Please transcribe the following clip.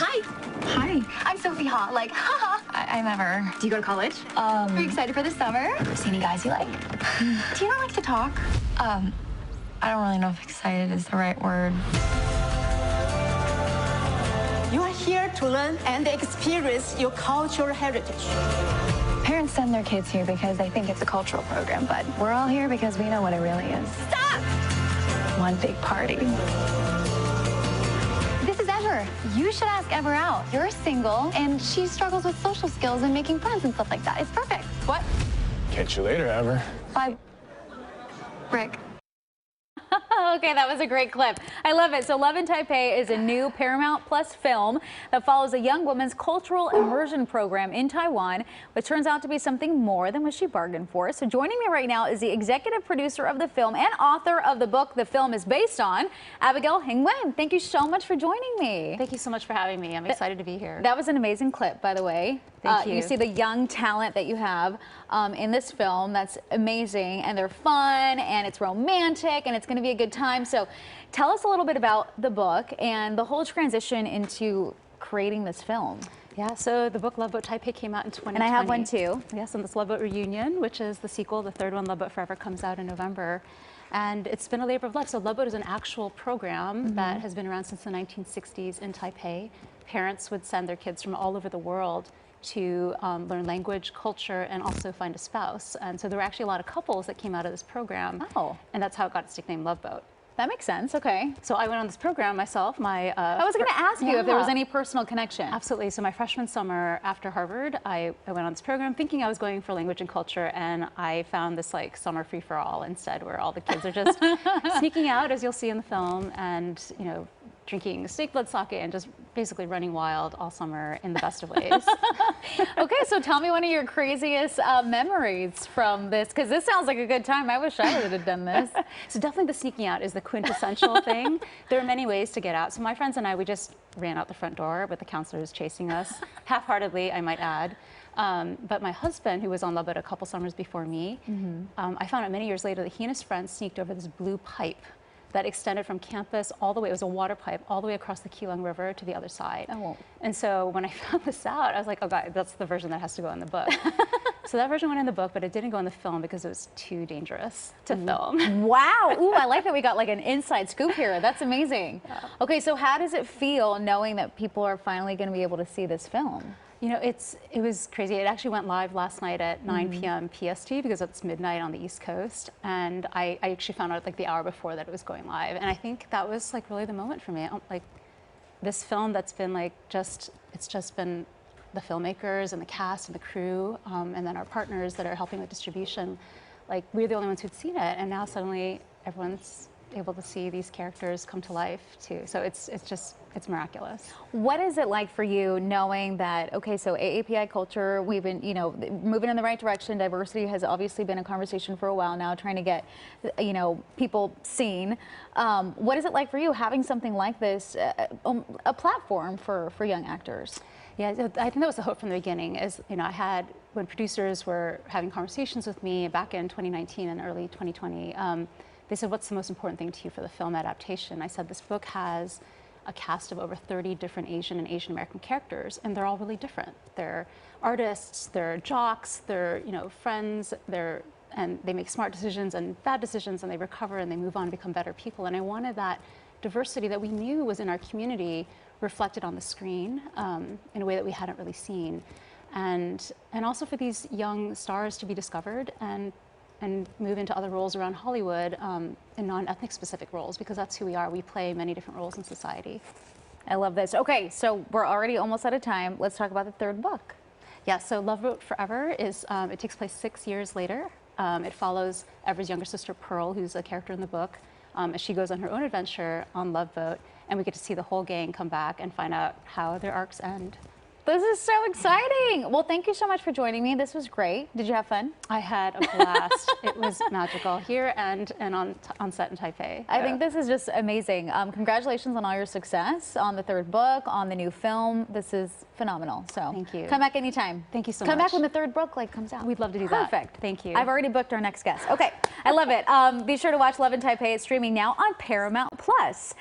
Hi. Hi. I'm Sophie Ha. Like, haha. I never. Do you go to college? Are you excited for the summer? See any guys you like? Do you not like to talk? I don't really know if excited is the right word. You are here to learn and experience your cultural heritage. Parents send their kids here because they think it's a cultural program, but we're all here because we know what it really is. Stop! One big party. This is Ever. You should ask Ever out. You're single, and she struggles with social skills and making friends and stuff like that. It's perfect. What? Catch you later, Ever. Bye. Rick. Okay, that was a great clip. I love it. So Loveboat Taipei is a new Paramount Plus film that follows a young woman's cultural immersion program in Taiwan, which turns out to be something more than what she bargained for. So joining me right now is the executive producer of the film and author of the book the film is based on, Abigail Hing Wen. Thank you so much for joining me. Thank you so much for having me. I'm excited to be here. That was an amazing clip, by the way. Thank you. You see the young talent that you have in this film. That's amazing, and they're fun, and it's romantic, and it's going to be a good time. So tell us a little bit about the book and the whole transition into creating this film. Yeah, so the book Loveboat Taipei came out in 2020. And I have one too. Yes, and this Loveboat Reunion, which is the sequel, the third one, Loveboat Forever, comes out in November. And it's been a labor of love. So Loveboat is an actual program that has been around since the 1960s in Taipei. Parents would send their kids from all over the world to learn language, culture, and also find a spouse. And so there were actually a lot of couples that came out of this program. Oh. And that's how it got its nickname Loveboat. That makes sense. Okay. So I went on this program myself. I was going to ask you if there was any personal connection. Absolutely. So my freshman summer after Harvard, I went on this program thinking I was going for language and culture, and I found this like summer free-for-all instead, where all the kids are just sneaking out, as you'll see in the film, and drinking snake blood sake and just basically running wild all summer in the best of ways. Okay, so tell me one of your craziest memories from this, because this sounds like a good time. I wish I would have done this. So definitely the sneaking out is the quintessential thing. There are many ways to get out. So my friends and I, we just ran out the front door with the counselors chasing us, half-heartedly, I might add. But my husband, who was on Loveboat a couple summers before me, I found out many years later that he and his friends sneaked over this blue pipe that extended from campus all the way, it was a water pipe, all the way across the Keelung River to the other side. Oh. And so when I found this out, I was like, oh God, that's the version that has to go in the book. So that version went in the book, but it didn't go in the film because it was too dangerous to film. Wow. Ooh, I like that we got like an inside scoop here. That's amazing. Yeah. Okay, so how does it feel knowing that people are finally going to be able to see this film? It was crazy. It actually went live last night at 9 p.m. PST because it's midnight on the East Coast. And I actually found out like the hour before that it was going live. And I think that was like really the moment for me. Like this film that's been like it's just been the filmmakers and the cast and the crew and then our partners that are helping with distribution. Like we're the only ones who'd seen it. And now suddenly everyone's able to see these characters come to life too. So it's miraculous. What is it like for you knowing that, okay, so AAPI culture, we've been, moving in the right direction. Diversity has obviously been a conversation for a while now, trying to get, people seen. What is it like for you having something like this, a platform for young actors? Yeah, I think that was the hope from the beginning is, when producers were having conversations with me back in 2019 and early 2020, they said, what's the most important thing to you for the film adaptation? I said, this book has a cast of over 30 different Asian and Asian American characters, and they're all really different. They're artists, they're jocks, they're friends, and they make smart decisions and bad decisions, and they recover and they move on and become better people. And I wanted that diversity that we knew was in our community reflected on the screen in a way that we hadn't really seen. And also for these young stars to be discovered and move into other roles around Hollywood in non-ethnic specific roles, because that's who we are. We play many different roles in society. I love this. Okay, so we're already almost out of time. Let's talk about the third book. Yeah, so Loveboat Forever is, it takes place 6 years later. It follows Ever's younger sister, Pearl, who's a character in the book, as she goes on her own adventure on Loveboat, and we get to see the whole gang come back and find out how their arcs end. This is so exciting. Well, thank you so much for joining me. This was great. Did you have fun? I had a blast. It was magical here and on set in Taipei. I think this is just amazing. Congratulations on all your success, on the third book, on the new film. This is phenomenal. So thank you. Come back anytime. Thank you so much. Come back when the third book comes out. We'd love to do that. Perfect. Thank you. I've already booked our next guest. Okay, I love it. Be sure to watch Loveboat Taipei. It's streaming now on Paramount Plus.